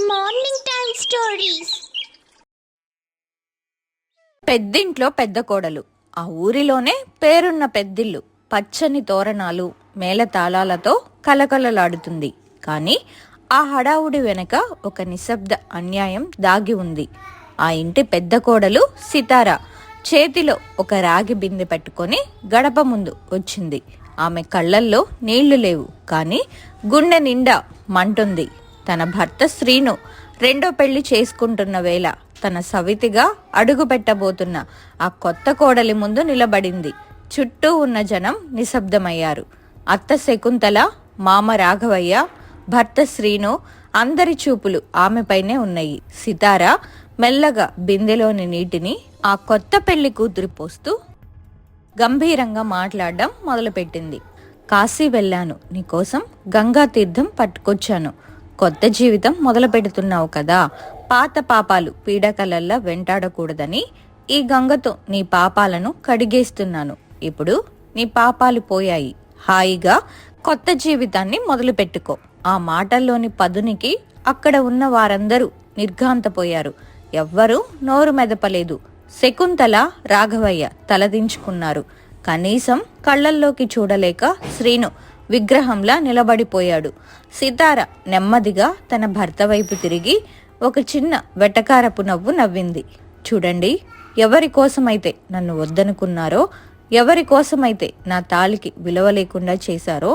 Morning time stories. పెద్దింట్లో పెద్ద కోడలు. ఆ ఊరిలోనే పేరున్న పెద్దిల్లు. పచ్చని తోరణాలు, మేళతాళాలతో కలకలలాడుతుంది. కానీ ఆ హడావుడి వెనక ఒక నిశ్శబ్ద అన్యాయం దాగి ఉంది. ఆ ఇంటి పెద్ద కోడలు సితార చేతిలో ఒక రాగి బిందె పెట్టుకొని గడప ముందు వచ్చింది. ఆమె కళ్ళల్లో నీళ్లు లేవు, కానీ గుండె నిండా మంటుంది. తన భర్త శ్రీను రెండో పెళ్లి చేసుకుంటున్న వేళ తన సవితిగా అడుగు పెట్టబోతున్న ఆ కొత్త కోడలి ముందు నిలబడింది. చుట్టూ ఉన్న జనం నిశ్శబ్దమయ్యారు. అత్త శకుంతల, మామ రాఘవయ్య, భర్త శ్రీను అందరి చూపులు ఆమెపైనే ఉన్నాయి. సితార మెల్లగా బిందెలోని నీటిని ఆ కొత్త పెళ్లి కూతురు పోస్తూ గంభీరంగా మాట్లాడడం మొదలుపెట్టింది. కాశీ వెళ్ళాను, నీకోసం గంగా తీర్థం పట్టుకొచ్చాను. కొత్త జీవితం మొదలు పెడుతున్నావు కదా, పాత పాపాలు పీడకలల్లా వెంటాడకూడదని ఈ గంగతో నీ పాపాలను కడిగేస్తున్నాను. ఇప్పుడు నీ పాపాలు పోయాయి, హాయిగా కొత్త జీవితాన్ని మొదలు పెట్టుకో. ఆ మాటల్లోని పదునికి అక్కడ ఉన్న వారందరూ నిర్ఘాంతపోయారు. ఎవ్వరూ నోరు మెదపలేదు. శకుంతల, రాఘవయ్య తలదించుకున్నారు. కనీసం కళ్ళల్లోకి చూడలేక శ్రీను విగ్రహంలా నిలబడిపోయాడు. సితార నెమ్మదిగా తన భర్త వైపు తిరిగి ఒక చిన్న వెటకారపు నవ్వు నవ్వింది. చూడండి, ఎవరి కోసమైతే నన్ను వద్దనుకున్నారో, ఎవరి కోసమైతే నా తాళికి విలువ లేకుండా చేశారో,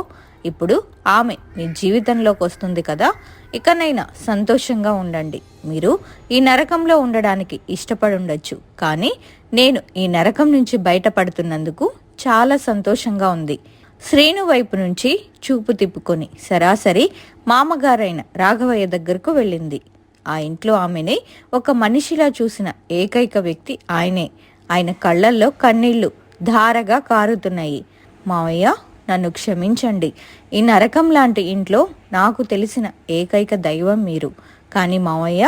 ఇప్పుడు ఆమె మీ జీవితంలోకి వస్తుంది కదా, ఇకనైనా సంతోషంగా ఉండండి. మీరు ఈ నరకంలో ఉండడానికి ఇష్టపడుండొచ్చు, కానీ నేను ఈ నరకం నుంచి బయటపడుతున్నందుకు చాలా సంతోషంగా ఉంది. శ్రీను వైపు నుంచి చూపు తిప్పుకొని సరాసరి మామగారైన రాఘవయ్య దగ్గరకు వెళ్ళింది. ఆ ఇంట్లో ఆమెని ఒక మనిషిలా చూసిన ఏకైక వ్యక్తి ఆయనే. ఆయన కళ్ళల్లో కన్నీళ్లు ధారగా కారుతున్నాయి. మావయ్య, నన్ను క్షమించండి. ఈ నరకం లాంటి ఇంట్లో నాకు తెలిసిన ఏకైక దైవం మీరు. కానీ మావయ్య,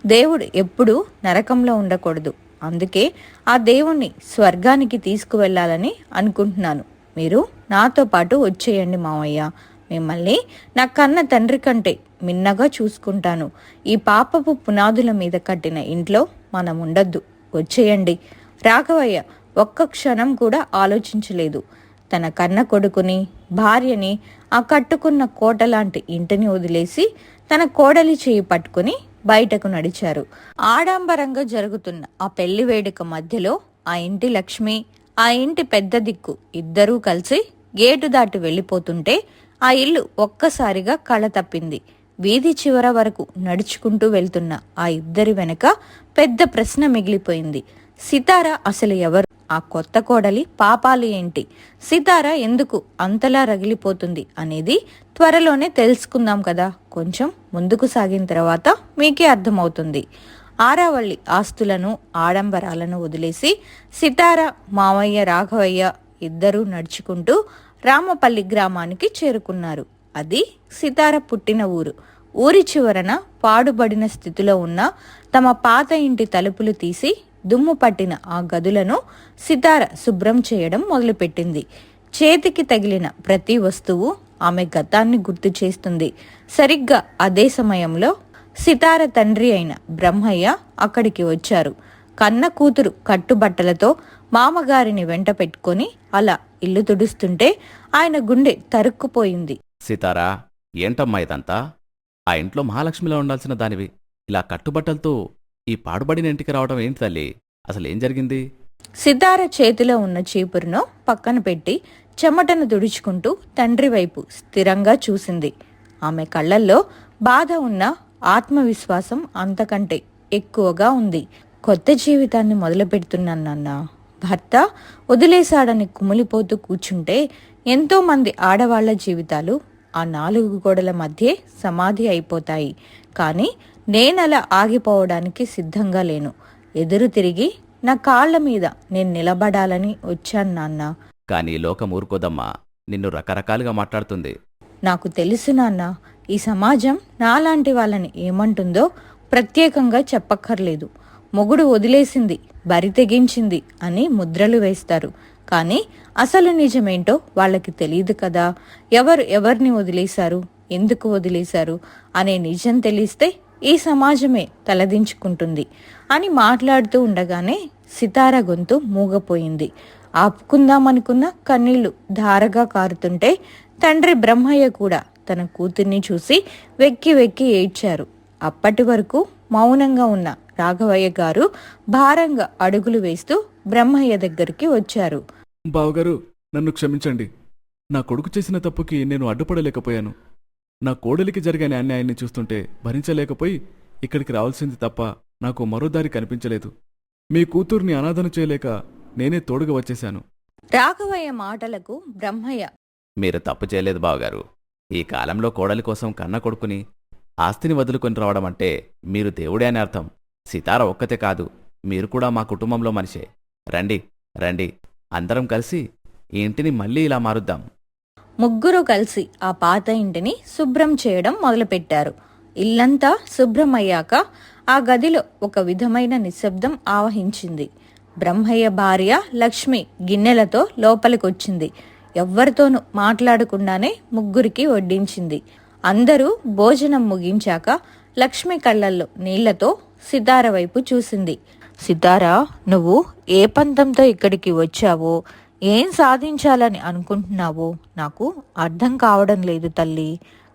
దేవుడు ఎప్పుడూ నరకంలో ఉండకూడదు. అందుకే ఆ దేవుణ్ణి స్వర్గానికి తీసుకువెళ్ళాలని అనుకుంటున్నాను. మీరు నాతో పాటు వచ్చేయండి మావయ్య. మిమ్మల్ని నా కన్న తండ్రి కంటే మిన్నగా చూసుకుంటాను. ఈ పాపపు పునాదుల మీద కట్టిన ఇంట్లో మనం ఉండొద్దు, వచ్చేయండి. రాఘవయ్య ఒక్క క్షణం కూడా ఆలోచించలేదు. తన కన్న కొడుకుని, భార్యని, ఆ కట్టుకున్న కోట లాంటి ఇంటిని వదిలేసి తన కోడలి చేయి పట్టుకుని బయటకు నడిచారు. ఆడంబరంగా జరుగుతున్న ఆ పెళ్లి వేడుక మధ్యలో ఆ ఇంటి లక్ష్మి, ఆ ఇంటి పెద్ద దిక్కు ఇద్దరూ కలిసి గేటు దాటి వెళ్ళిపోతుంటే ఆ ఇల్లు ఒక్కసారిగా కళ తప్పింది. వీధి చివర వరకు నడుచుకుంటూ వెళ్తున్న ఆ ఇద్దరి వెనక పెద్ద ప్రశ్న మిగిలిపోయింది. సితార అసలు ఎవరు? ఆ కొత్త కోడలి పాపాలు ఏంటి? సితార ఎందుకు అంతలా రగిలిపోతుంది అనేది త్వరలోనే తెలుసుకుందాం కదా. కొంచెం ముందుకు సాగిన తర్వాత మీకే అర్థమవుతుంది. ఆరావళి ఆస్తులను, ఆడంబరాలను వదిలేసి సితార, మామయ్య రాఘవయ్య ఇద్దరూ నడుచుకుంటూ రామపల్లి గ్రామానికి చేరుకున్నారు. అది సితార పుట్టిన ఊరు. ఊరి చివరన పాడుబడిన స్థితిలో ఉన్న తమ పాత ఇంటి తలుపులు తీసి దుమ్ము పట్టిన ఆ గదులను సితార శుభ్రం చేయడం మొదలుపెట్టింది. చేతికి తగిలిన ప్రతి వస్తువు ఆమె గతాన్ని గుర్తు చేస్తుంది. సరిగ్గా అదే సమయంలో సితార తండ్రి అయిన బ్రహ్మయ్య అక్కడికి వచ్చారు. కన్న కూతురు కట్టుబట్టలతో మామగారిని వెంట పెట్టుకొని అలా ఇల్లు తుడుస్తుంటే ఆయన గుండె తరుక్కుపోయింది. సితారా, ఏంటమ్మా ఇదంతా? ఆ ఇంట్లో మహాలక్ష్మిలో ఉండాల్సిన దానివి ఇలా కట్టుబట్టలతో ఈ పాడుబడిన ఇంటికి రావడం ఏంటి తల్లి? అసలేం జరిగింది? సితార చేతిలో ఉన్న చీపురును పక్కన పెట్టి చెమటను తుడుచుకుంటూ తండ్రి వైపు స్థిరంగా చూసింది. ఆమె కళ్ళల్లో బాధ ఉన్న ఆత్మవిశ్వాసం అంతకంటే ఎక్కువగా ఉంది. కొత్త జీవితాన్ని మొదలు పెడుతున్నానన్నా, భర్త వదిలేశాడని కుమిలిపోతూ కూర్చుంటే ఎంతో మంది ఆడవాళ్ల జీవితాలు ఆ నాలుగు గోడల మధ్యే సమాధి అయిపోతాయి. కానీ నేనలా ఆగిపోవడానికి సిద్ధంగా లేను. ఎదురు తిరిగి నా కాళ్ల మీద నేను నిలబడాలని వచ్చాను నాన్న. కానీ లోకం ఊరుకోదమ్మా, నిన్ను రకరకాలుగా మాట్లాడుతుంది. నాకు తెలుసు నాన్న, ఈ సమాజం నాలాంటి వాళ్ళని ఏమంటుందో ప్రత్యేకంగా చెప్పక్కర్లేదు. మొగుడు వదిలేసింది, బరి తెగించింది అని ముద్రలు వేస్తారు. కానీ అసలు నిజమేంటో వాళ్ళకి తెలియదు కదా. ఎవరు ఎవరిని వదిలేశారు, ఎందుకు వదిలేశారు అనే నిజం తెలిస్తే ఈ సమాజమే తలదించుకుంటుంది అని మాట్లాడుతూ ఉండగానే సితార గొంతు మూగపోయింది. ఆపుకుందామనుకున్న కన్నీళ్లు ధారగా కారుతుంటే తండ్రి బ్రహ్మయ్య కూడా తన కూతుర్ని చూసి వెక్కి వెక్కి ఏడ్చారు. అప్పటి వరకు మౌనంగా ఉన్న రాఘవయ్య గారు భారంగా అడుగులు వేస్తూ బ్రహ్మయ్య దగ్గరికి వచ్చారు. బావగారు, నన్ను క్షమించండి. నా కొడుకు చేసిన తప్పుకి నేను అడ్డుపడలేకపోయాను. నా కోడలికి జరిగిన అన్యాయాన్ని చూస్తుంటే భరించలేకపోయి ఇక్కడికి రావాల్సింది తప్ప నాకు మరో దారి కనిపించలేదు. మీ కూతుర్ని అనాథను చేయలేక నేనే తోడుగా వచ్చేశాను. రాఘవయ్య మాటలకు బ్రహ్మయ్య, మీరు తప్పు చేయలేదు బావగారు. ఈ కాలంలో కోడలి కోసం కన్న కొడుకుని ఆస్తిని వదులుకొని రావడం అంటే మీరు దేవుడే అని అర్థం. సితార ఒక్కతే కాదు, మీరు కూడా మా కుటుంబంలో మనిషే. రండి రండి, అందరం కలిసి ఈ ఇంటిని మళ్ళీ ఇలా మారుద్దాం. ముగ్గురు కలిసి ఆ పాత ఇంటిని శుభ్రం చేయడం మొదలుపెట్టారు. ఇల్లంతా శుభ్రమయ్యాక ఆ గదిలో ఒక విధమైన నిశ్శబ్దం ఆవహించింది. బ్రహ్మయ్య భార్య లక్ష్మి గిన్నెలతో లోపలికొచ్చింది. ఎవ్వరితోనూ మాట్లాడకుండానే ముగ్గురికి వడ్డించింది. అందరూ భోజనం ముగించాక లక్ష్మి కళ్ళల్లో నీళ్లతో సితార వైపు చూసింది. సితారా, నువ్వు ఏ పంతంతో ఇక్కడికి వచ్చావో, ఏం సాధించాలని అనుకుంటున్నావో నాకు అర్థం కావడం లేదు తల్లి.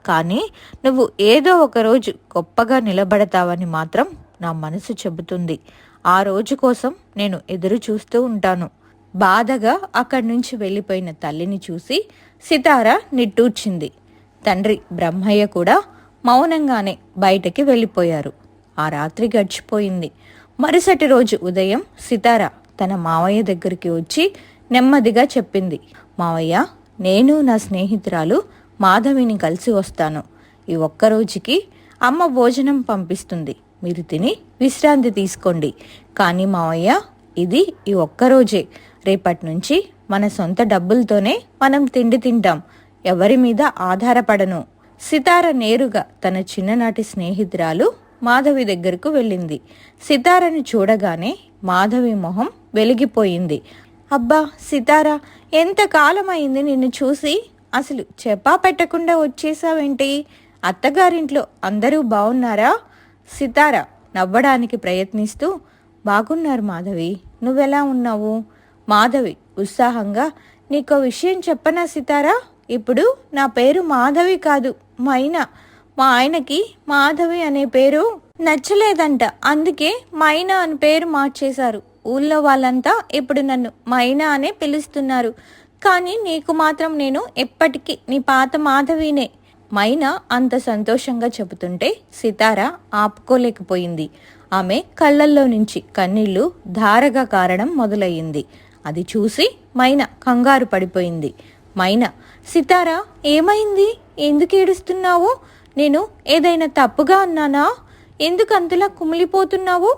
కానీ నువ్వు ఏదో ఒకరోజు గొప్పగా నిలబడతావని మాత్రం నా మనసు చెబుతుంది. ఆ రోజు కోసం నేను ఎదురు చూస్తూ ఉంటాను. బాధగా అక్కడి నుంచి వెళ్ళిపోయిన తల్లిని చూసి సితార నిట్టూర్చింది. తండ్రి బ్రహ్మయ్య కూడా మౌనంగానే బయటకి వెళ్ళిపోయారు. ఆ రాత్రి గడిచిపోయింది. మరుసటి రోజు ఉదయం సితార తన మావయ్య దగ్గరికి వచ్చి నెమ్మదిగా చెప్పింది. మావయ్య, నేను నా స్నేహితురాలు మాధవిని కలిసి వస్తాను. ఈ ఒక్కరోజుకి అమ్మ భోజనం పంపిస్తుంది. మీరు తిని విశ్రాంతి తీసుకోండి. కానీ మావయ్య, ఇది ఈ ఒక్కరోజే. రేపటి నుంచి మన సొంత డబ్బులతోనే మనం తిండి తింటాం. ఎవరి మీద ఆధారపడను. సితార నేరుగా తన చిన్ననాటి స్నేహితురాలు మాధవి దగ్గరకు వెళ్ళింది. సితారని చూడగానే మాధవి మొహం వెలిగిపోయింది. అబ్బా సితార, ఎంతకాలమైంది నిన్ను చూసి. అసలు చెప్పా పెట్టకుండా వచ్చేసావేంటి? అత్తగారింట్లో అందరూ బాగున్నారా? సితార నవ్వడానికి ప్రయత్నిస్తూ, బాగున్నారు మాధవి, నువ్వెలా ఉన్నావు? మాధవి ఉత్సాహంగా, నీకో విషయం చెప్పనా సితారా? ఇప్పుడు నా పేరు మాధవి కాదు, మైనా. మా ఆయనకి మాధవి అనే పేరు నచ్చలేదంట. అందుకే మైనా అని పేరు మార్చేశారు. ఊళ్ళో వాళ్ళంతా ఇప్పుడు నన్ను మైనా అనే పిలుస్తున్నారు. కానీ నీకు మాత్రం నేను ఎప్పటికీ నీ పాత మాధవినే. మైనా అంత సంతోషంగా చెబుతుంటే సితార ఆపుకోలేకపోయింది. ఆమె కళ్ళల్లో నుంచి కన్నీళ్లు ధారగా కారడం మొదలయ్యింది. అది చూసి మైనా కంగారు పడిపోయింది. మైనా, సితార, ఏమైంది? ఎందుకు ఏడుస్తున్నావు? నేను ఏదైనా తప్పుగా అన్నానా? ఎందుకు అంతలా కుమిలిపోతున్నావు?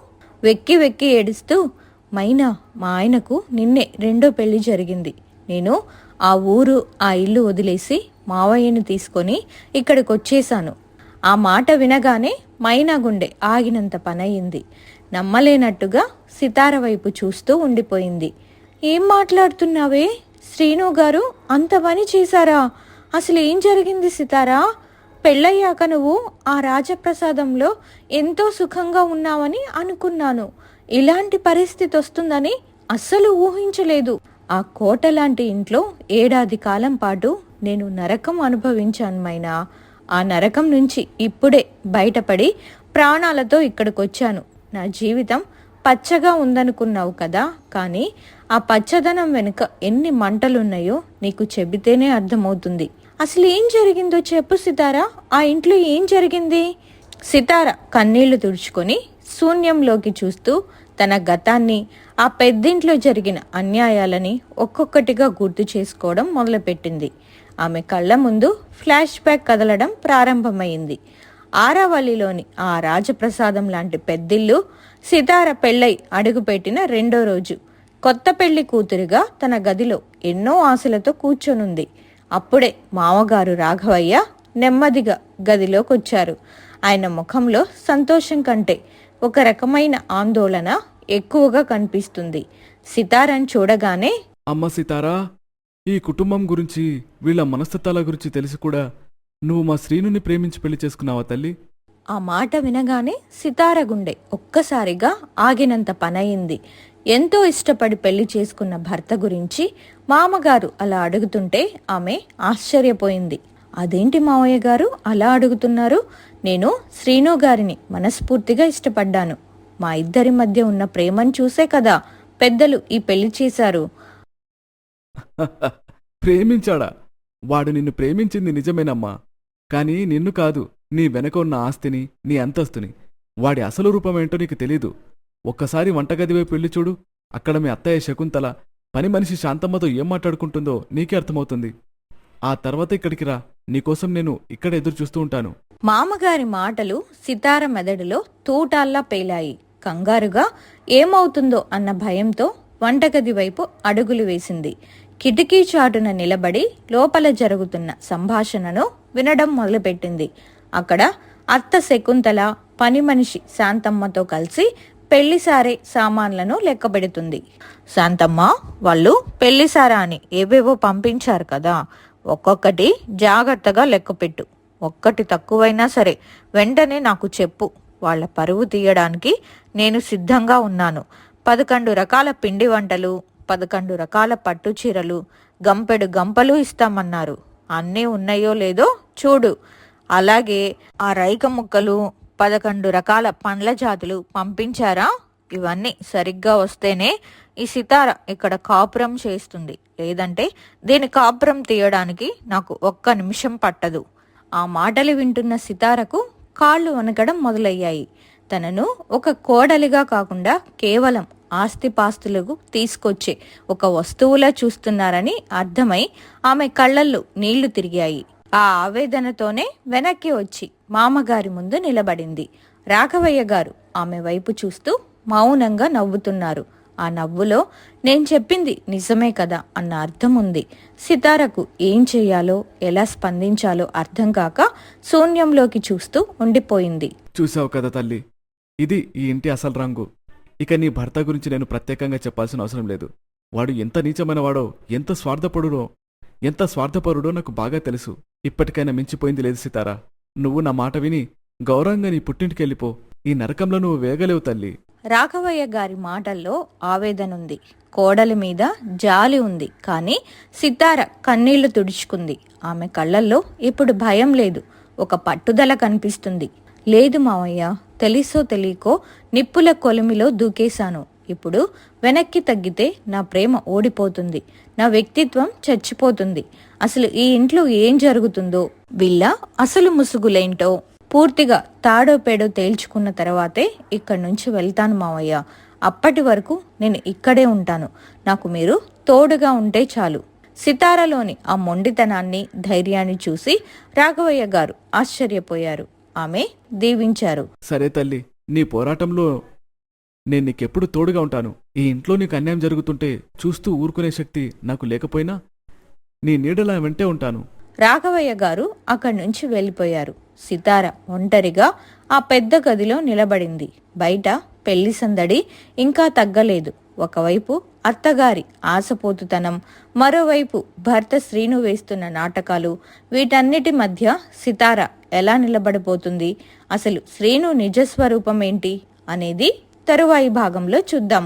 వెక్కి వెక్కి ఏడుస్తూ, మైనా, మా ఆయనకు నిన్నే రెండో పెళ్లి జరిగింది. నేను ఆ ఊరు ఆ ఇల్లు వదిలేసి మావయ్యను తీసుకొని ఇక్కడికి వచ్చేశాను. ఆ మాట వినగానే మైనా గుండె ఆగినంత పనయింది. నమ్మలేనట్టుగా సితార వైపు చూస్తూ ఉండిపోయింది. ఏం మాట్లాడుతున్నావే? శ్రీను గారు అంత పని చేశారా? అసలు ఏం జరిగింది సితారా? పెళ్ళయ్యాక నువ్వు ఆ రాజప్రసాదంలో ఎంతో సుఖంగా ఉన్నావని అనుకున్నాను. ఇలాంటి పరిస్థితి వస్తుందని అస్సలు ఊహించలేదు. ఆ కోట లాంటి ఇంట్లో ఏడాది కాలం పాటు నేను నరకం అనుభవించాను మైనా. ఆ నరకం నుంచి ఇప్పుడే బయటపడి ప్రాణాలతో ఇక్కడికొచ్చాను. నా జీవితం పచ్చగా ఉందనుకున్నావు కదా, కానీ ఆ పచ్చదనం వెనుక ఎన్ని మంటలున్నాయో నీకు చెబితేనే అర్థమవుతుంది. అసలు ఏం జరిగిందో చెప్పు సితారా. ఆ ఇంట్లో ఏం జరిగింది? సితార కన్నీళ్లు తుడుచుకొని శూన్యంలోకి చూస్తూ తన గతాన్ని, ఆ పెద్దింట్లో జరిగిన అన్యాయాలని ఒక్కొక్కటిగా గుర్తు చేసుకోవడం మొదలుపెట్టింది. ఆమె కళ్ళ ముందు ఫ్లాష్ బ్యాక్ కదలడం ప్రారంభమైంది. ఆరావల్లిలోని ఆ రాజప్రసాదం లాంటి పెద్దిల్లు సితార పెళ్ళై అడుగుపెట్టిన రెండో రోజు. కొత్త పెళ్లి కూతురుగా తన గదిలో ఎన్నో ఆశలతో కూర్చొనుంది. అప్పుడే మామగారు రాఘవయ్య నెమ్మదిగా గదిలోకొచ్చారు. ఆయన ముఖంలో సంతోషం కంటే ఒక రకమైన ఆందోళన ఎక్కువగా కనిపిస్తుంది. సితారని చూడగానే, అమ్మ సితారా, ఈ కుటుంబం గురించి, వీళ్ళ మనస్తత్వాల గురించి తెలిసి కూడా నువ్వు మా శ్రీనుని ప్రేమించి పెళ్లి చేసుకున్నావా తల్లి? ఆ మాట వినగానే సితార గుండె ఒక్కసారిగా ఆగినంత పనయింది. ఎంతో ఇష్టపడి పెళ్లి చేసుకున్న భర్త గురించి మామగారు అలా అడుగుతుంటే ఆమె ఆశ్చర్యపోయింది. అదేంటి మావయ్య గారు అలా అడుగుతున్నారు? నేను శ్రీను గారిని మనస్ఫూర్తిగా ఇష్టపడ్డాను. మా ఇద్దరి మధ్య ఉన్న ప్రేమను చూసే కదా పెద్దలు ఈ పెళ్లి చేశారు. ప్రేమించాడా? వాడు నిన్ను ప్రేమించింది నిజమేనమ్మా. కానీ నిన్ను కాదు, నీ వెనక ఉన్న ఆస్తిని, నీ అంతస్తుని. వాడి అసలు రూపమేంటో నీకు తెలీదు. ఒక్కసారి వంటగది వైపు వెళ్ళి చూడు. అక్కడ మీ అత్తయ్య శకుంతల పని మనిషి శాంతమ్మతో ఏం మాట్లాడుకుంటుందో నీకే అర్థమవుతుంది. ఆ తర్వాత ఇక్కడికి రా. నీకోసం నేను ఇక్కడ ఎదురు చూస్తూ ఉంటాను. మామగారి మాటలు సితార మెదడులో తూటాల్లా పేలాయి. కంగారుగా ఏమవుతుందో అన్న భయంతో వంటగది వైపు అడుగులు వేసింది. కిటికీ చాటున నిలబడి లోపల జరుగుతున్న సంభాషణను వినడం మొదలుపెట్టింది. అక్కడ అత్త శకుంతల పని మనిషి శాంతమ్మతో కలిసి పెళ్లిసారే సామాన్లను లెక్కబెడుతుంది. శాంతమ్మ, వాళ్ళు పెళ్లిసారా అని ఏవేవో పంపించారు కదా, ఒక్కొక్కటి జాగ్రత్తగా లెక్కపెట్టు. ఒక్కటి తక్కువైనా సరే వెంటనే నాకు చెప్పు. వాళ్ళ పరువు తీయడానికి నేను సిద్ధంగా ఉన్నాను. 11 రకాల పిండి వంటలు, 11 రకాల పట్టు చీరలు, గంపెడు గంపలు ఇస్తామన్నారు. అన్నీ ఉన్నాయో లేదో చూడు. అలాగే ఆ రైక ముక్కలు, 11 రకాల పండ్ల జాతులు పంపించారా? ఇవన్నీ సరిగ్గా వస్తేనే ఈ సితార ఇక్కడ కాపురం చేస్తుంది. లేదంటే దీని కాపురం తీయడానికి నాకు ఒక్క నిమిషం పట్టదు. ఆ మాటలు వింటున్న సితారకు కాళ్ళు వణకడం మొదలయ్యాయి. తనను ఒక కోడలిగా కాకుండా కేవలం ఆస్తిపాస్తులకు తీసుకొచ్చే ఒక వస్తువులా చూస్తున్నారని అర్థమై ఆమె కళ్ళల్లో నీళ్లు తిరిగాయి. ఆ ఆవేదనతోనే వెనక్కి వచ్చి మామగారి ముందు నిలబడింది. రాఘవయ్య గారు ఆమె వైపు చూస్తూ మౌనంగా నవ్వుతున్నారు. ఆ నవ్వులో నేను చెప్పింది నిజమే కదా అన్న అర్థం ఉంది. సితారకు ఏం చెయ్యాలో, ఎలా స్పందించాలో అర్థం కాక శూన్యంలోకి చూస్తూ ఉండిపోయింది. చూసావు కదా తల్లి, ఇది ఈ ఇంటి అసలు రంగు. ఇక నీ భర్త గురించి నేను ప్రత్యేకంగా చెప్పాల్సిన అవసరం లేదు. వాడు ఎంత నీచమైన వాడో, ఎంత స్వార్థపరుడో నాకు బాగా తెలుసు. ఇప్పటికైనా మించిపోయింది లేదు సితారా. నువ్వు నా మాట విని గౌరవంగా నీ పుట్టింటికెళ్ళిపో. ఈ నరకంలో నువ్వు వేగలేవు తల్లి. రాఘవయ్య గారి మాటల్లో ఆవేదనుంది, కోడలి మీద జాలి ఉంది. కానీ సితార కన్నీళ్లు తుడుచుకుంది. ఆమె కళ్ళల్లో ఇప్పుడు భయం లేదు, ఒక పట్టుదల కనిపిస్తుంది. లేదు మావయ్య, తెలుసో తెలియకో నిప్పుల కొలిమిలో దూకేశాను. ఇప్పుడు వెనక్కి తగ్గితే నా ప్రేమ ఓడిపోతుంది, నా వ్యక్తిత్వం చచ్చిపోతుంది. అసలు ఈ ఇంట్లో ఏం జరుగుతుందో, వీళ్ళ అసలు ముసుగులేంటో పూర్తిగా తాడో పేడో తేల్చుకున్న తర్వాతే ఇక్కడి నుంచి వెళ్తాను మావయ్య. అప్పటి వరకు నేను ఇక్కడే ఉంటాను. నాకు మీరు తోడుగా ఉంటే చాలు. సితారలోని ఆ మొండితనాన్ని, ధైర్యాన్ని చూసి రాఘవయ్య గారు ఆశ్చర్యపోయారు. ఆమె దీవించారు. సరే తల్లి, నీ పోరాటంలో నేను నీకెప్పుడు తోడుగా ఉంటాను. ఈ ఇంట్లో నీకు అన్యాయం జరుగుతుంటే చూస్తూ ఊరుకునే శక్తి నాకు లేకపోయినా నీ నీడలా వెంటే ఉంటాను. రాఘవయ్య గారు అక్కడి నుంచి వెళ్ళిపోయారు. సితార ఒంటరిగా ఆ పెద్ద గదిలో నిలబడింది. బయట పెళ్లి సందడి ఇంకా తగ్గలేదు. ఒకవైపు అత్తగారి ఆశపోతుతనం, మరోవైపు భర్త శ్రీను వేస్తున్న నాటకాలు. వీటన్నిటి మధ్య సితార ఎలా నిలబడిపోతుంది, అసలు శ్రీను నిజస్వరూపం ఏంటి అనేది తరువాయి భాగంలో చూద్దాం.